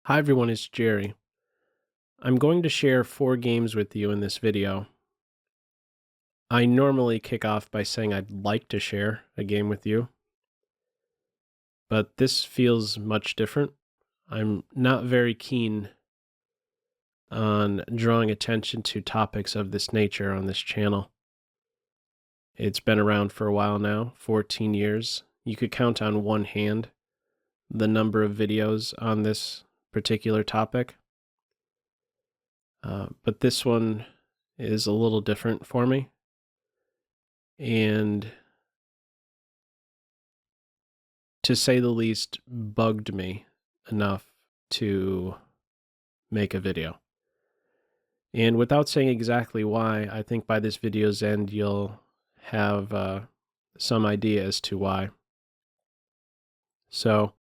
Hi everyone, it's Jerry. I'm going to share 4 games with you in this video. I normally kick off by saying I'd like to share a game with you, but this feels much different. I'm not very keen on drawing attention to topics of this nature on this channel. It's been around for a while now, 14 years. You could count on one hand the number of videos on this particular topic. But this one is a little different for me. And to say the least, bugged me enough to make a video. And without saying exactly why, I think by this video's end, you'll have some idea as to why. So,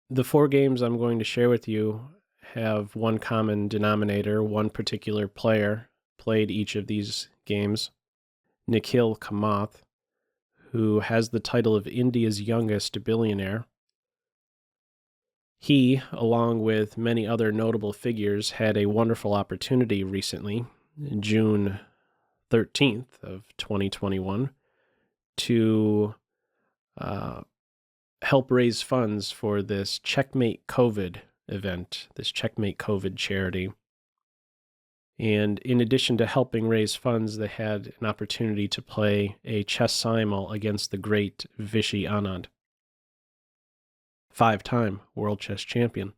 the 4 games I'm going to share with you have one common denominator. One particular player played each of these games, Nikhil Kamath, who has the title of India's youngest billionaire. He, along with many other notable figures, had a wonderful opportunity recently, June 13th of 2021, to help raise funds for this Checkmate Covid event, this Checkmate Covid charity. And in addition to helping raise funds, they had an opportunity to play a chess simul against the great Vishy Anand, 5-time world chess champion.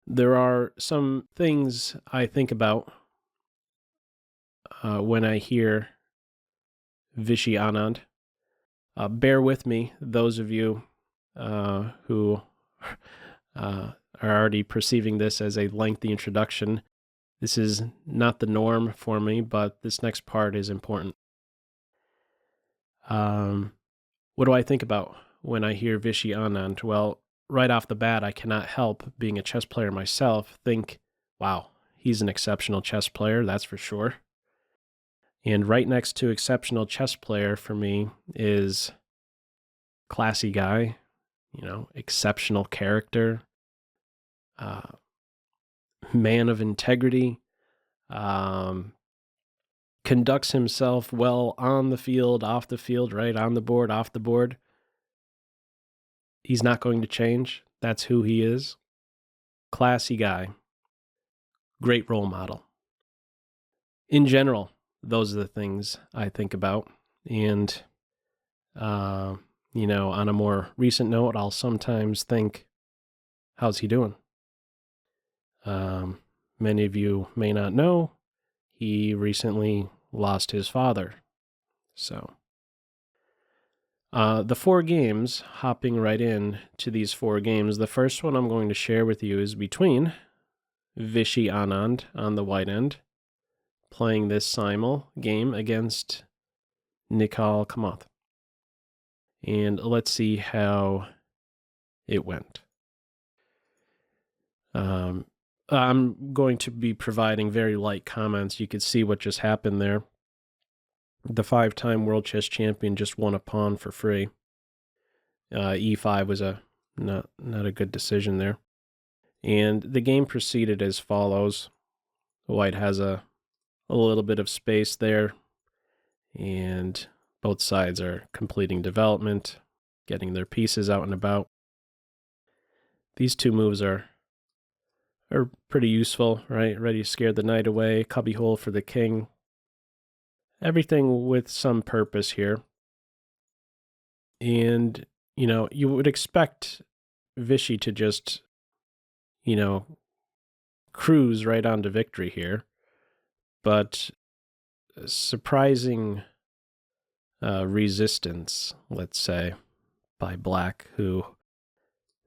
There are some things I think about when I hear Vishy Anand. Bear with me, those of you who are already perceiving this as a lengthy introduction. This is not the norm for me, but this next part is important. What do I think about when I hear Vishy Anand? Well, right off the bat, I cannot help, being a chess player myself, think, wow, he's an exceptional chess player, that's for sure. And right next to exceptional chess player for me is classy guy, exceptional character, man of integrity, conducts himself well on the field, off the field, right, on the board, off the board. He's not going to change. That's who he is. Classy guy. Great role model. In general, those are the things I think about. And, on a more recent note, I'll sometimes think, how's he doing? Many of you may not know, he recently lost his father. So, the 4 games, hopping right in to these 4 games, the first one I'm going to share with you is between Vishy Anand on the white end, playing this simul game against Nikhil Kamath. And let's see how it went. I'm going to be providing very light comments. You could see what just happened there. The 5-time world chess champion just won a pawn for free. E5 was not a good decision there. And the game proceeded as follows. White has a little bit of space there, and both sides are completing development, getting their pieces out and about. These 2 moves are pretty useful, right? Ready to scare the knight away, cubbyhole for the king. Everything with some purpose here. And, you would expect Vishy to just, cruise right on to victory here. But surprising resistance, let's say, by Black, who,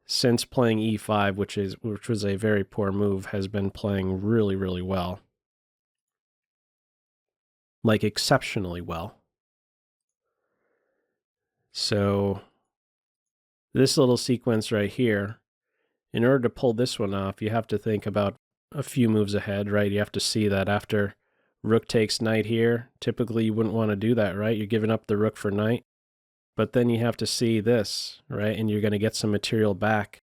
since playing E5, which was a very poor move, has been playing really, really well. Like, exceptionally well. So, this little sequence right here, in order to pull this one off, you have to think about a few moves ahead, right? You have to see that after rook takes knight here, typically you wouldn't want to do that, right? You're giving up the rook for knight. But then you have to see this, right? And you're going to get some material back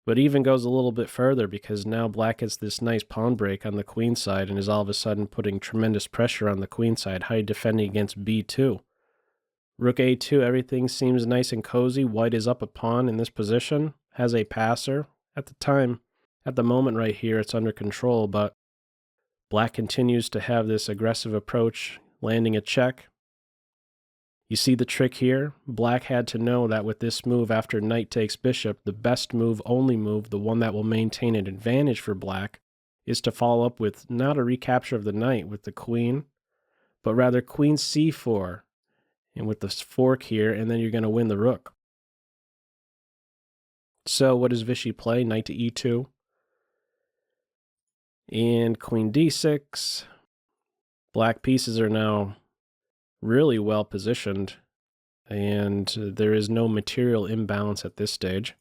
But even goes a little bit further because now black gets this nice pawn break on the queen side and is all of a sudden putting tremendous pressure on the queen side. How are you defending against b2? Rook a2, everything seems nice and cozy. White is up a pawn in this position, has a passer. At the moment right here, it's under control, but black continues to have this aggressive approach, landing a check. You see the trick here? Black had to know that with this move after knight takes bishop, the best move, only move, the one that will maintain an advantage for black, is to follow up with not a recapture of the knight with the queen, but rather queen c4, and with this fork here, and then you're going to win the rook. So what does Vishy play? Knight to e2. And queen d6. Black pieces are now really well positioned, and there is no material imbalance at this stage.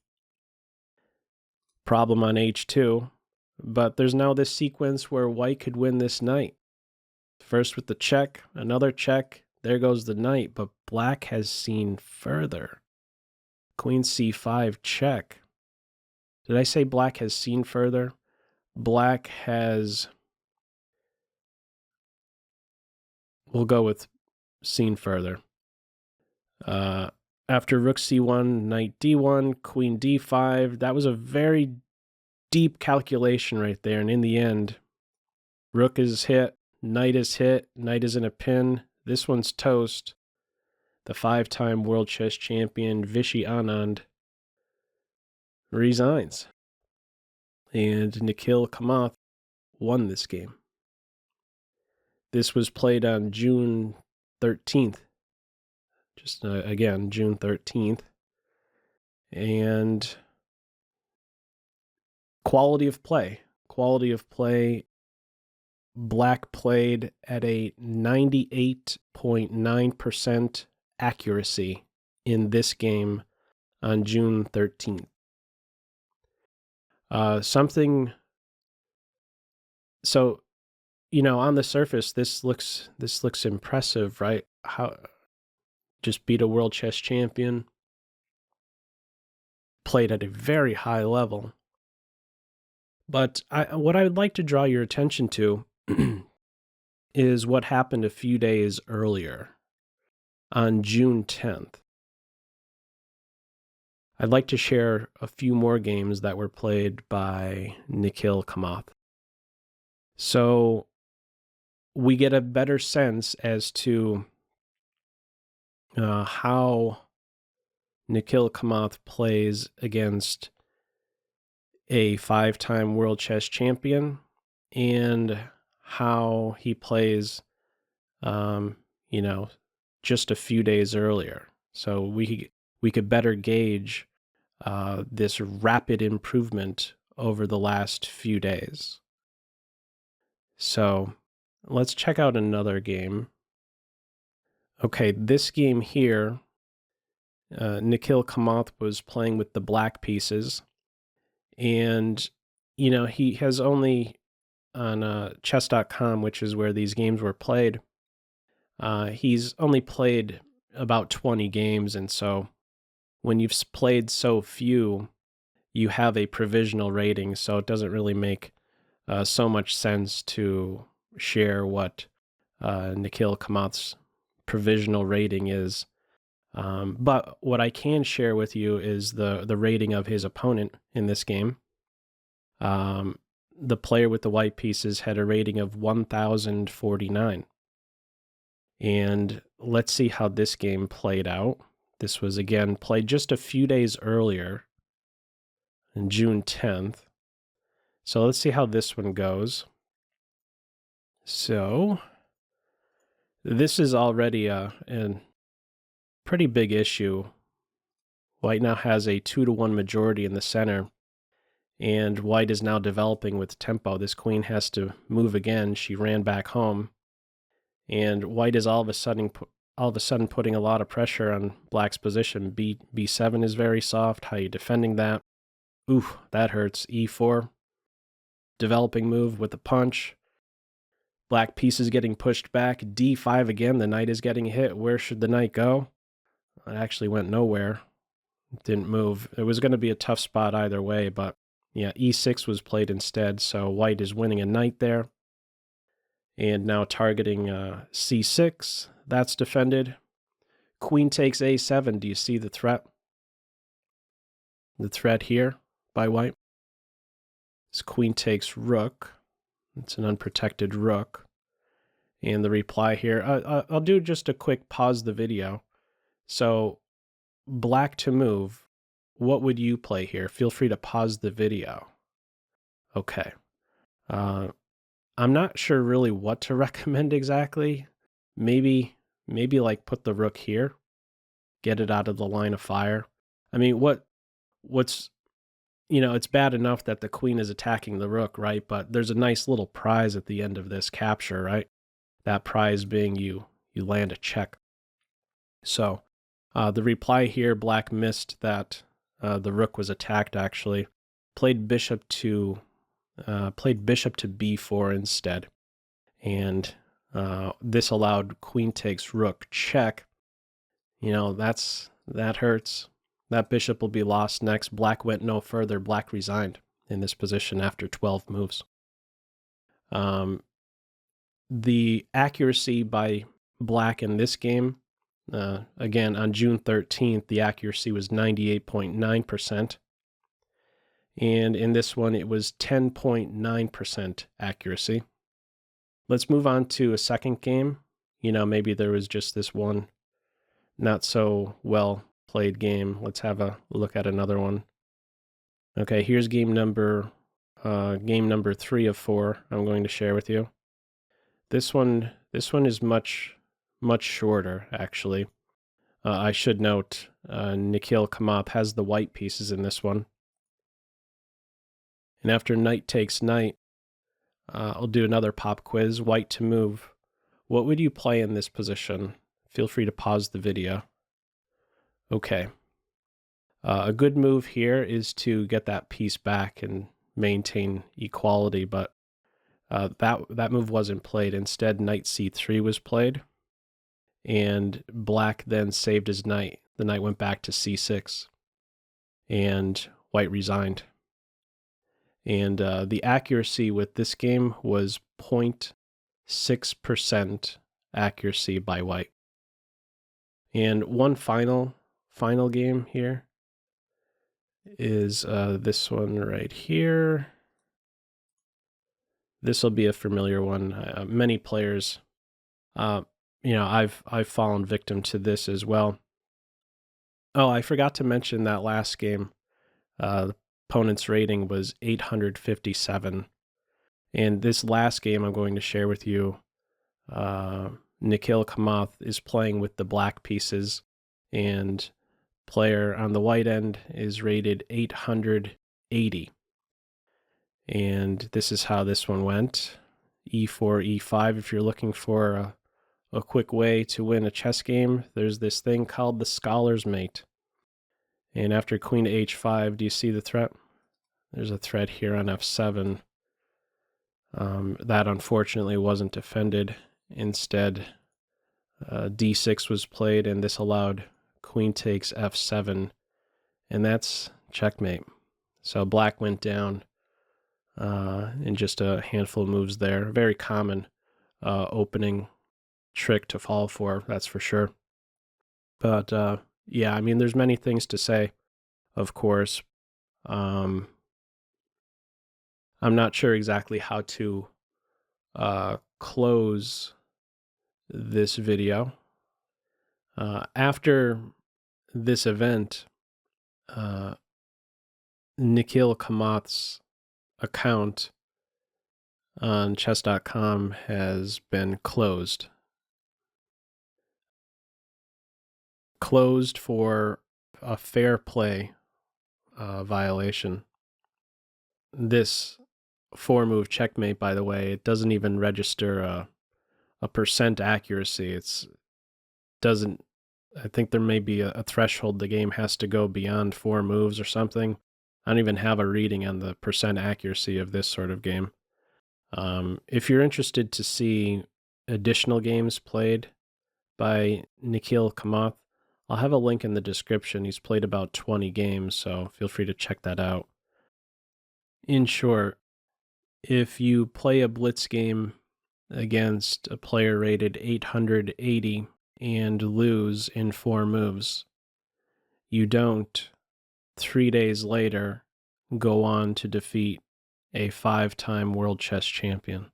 Problem on h2, but there's now this sequence where white could win this knight. First with the check, another check, there goes the knight, but black has seen further. Queen c5 check. Did I say black has seen further? Black has, we'll go with seen further. After rook c1, knight d1, queen d5, that was a very deep calculation right there. And in the end, rook is hit, knight is in a pin. This one's toast. The 5-time world chess champion, Vishy Anand, resigns. And Nikhil Kamath won this game. This was played on June 13th. Just again, June 13th. And quality of play. Black played at a 98.9% accuracy in this game on June 13th. So, on the surface, this looks impressive, right? How just beat a world chess champion, played at a very high level. But what I would like to draw your attention to is what happened a few days earlier, on June 10th. I'd like to share a few more games that were played by Nikhil Kamath. So we get a better sense as to how Nikhil Kamath plays against a 5-time world chess champion and how he plays, just a few days earlier. So we could better gauge this rapid improvement over the last few days. So let's check out another game. Okay, this game here, Nikhil Kamath was playing with the black pieces. And, he has only, on chess.com, which is where these games were played, he's only played about 20 games. And so when you've played so few, you have a provisional rating. So it doesn't really make so much sense to share what Nikhil Kamath's provisional rating is. But what I can share with you is the rating of his opponent in this game. The player with the white pieces had a rating of 1,049. And let's see how this game played out. This was, again, played just a few days earlier, on June 10th. So let's see how this one goes. So this is already a pretty big issue. White now has a 2-1 majority in the center, and white is now developing with tempo. This queen has to move again. She ran back home, and white is all of a sudden putting a lot of pressure on black's position. B7 is very soft. How are you defending that? Ooh, that hurts. E4, developing move with the punch. Black piece is getting pushed back. D5 again. The knight is getting hit. Where should the knight go? It actually went nowhere. Didn't move. It was going to be a tough spot either way, but yeah, e6 was played instead, so white is winning a knight there. And now targeting c6, that's defended. Queen takes a7. Do you see the threat? The threat here by white. This queen takes rook. It's an unprotected rook. And the reply here, I'll do just a quick pause the video. So black to move, what would you play here? Feel free to pause the video. Okay. I'm not sure really what to recommend exactly. Maybe like put the rook here, get it out of the line of fire. I mean, what's, it's bad enough that the queen is attacking the rook, right? But there's a nice little prize at the end of this capture, right? That prize being you land a check. So the reply here, black missed that the rook was attacked actually. Played bishop to b4 instead. And this allowed queen takes rook check. That hurts. That bishop will be lost next. Black went no further. Black resigned in this position after 12 moves. The accuracy by black in this game, again, on June 13th, the accuracy was 98.9%. And in this one, it was 10.9% accuracy. Let's move on to a second game. Maybe there was just this one not so well played game. Let's have a look at another one. Okay, here's game number 3 of 4 I'm going to share with you. This one is much shorter, actually. I should note, Nikhil Kamath has the white pieces in this one. And after knight takes knight, I'll do another pop quiz. White to move. What would you play in this position? Feel free to pause the video. Okay. A good move here is to get that piece back and maintain equality, but that move wasn't played. Instead, knight c3 was played, and black then saved his knight. The knight went back to c6, and white resigned. And the accuracy with this game was 0.6% accuracy by white. And one final game here is this one right here. This will be a familiar one. Many players, I've fallen victim to this as well. Oh, I forgot to mention that last game. The opponent's rating was 857. And this last game I'm going to share with you, Nikhil Kamath is playing with the black pieces, and player on the white end is rated 880. And this is how this one went. E4, E5. If you're looking for a quick way to win a chess game, there's this thing called the scholar's mate. And after queen to h5, do you see the threat? There's a threat here on f7. That unfortunately wasn't defended. Instead, d6 was played, and this allowed queen takes f7, and that's checkmate. So black went down in just a handful of moves there. Very common opening trick to fall for, that's for sure. But yeah, I mean, there's many things to say, of course. I'm not sure exactly how to close this video. After this event, Nikhil Kamath's account on chess.com has been closed. Closed for a fair play violation. This 4-move checkmate, by the way, it doesn't even register a percent accuracy. I think there may be a threshold the game has to go beyond 4 moves or something. I don't even have a reading on the percent accuracy of this sort of game. If you're interested to see additional games played by Nikhil Kamath, I'll have a link in the description. He's played about 20 games, so feel free to check that out. In short, if you play a blitz game against a player rated 880 and lose in 4 moves, you don't, 3 days later, go on to defeat a 5-time world chess champion.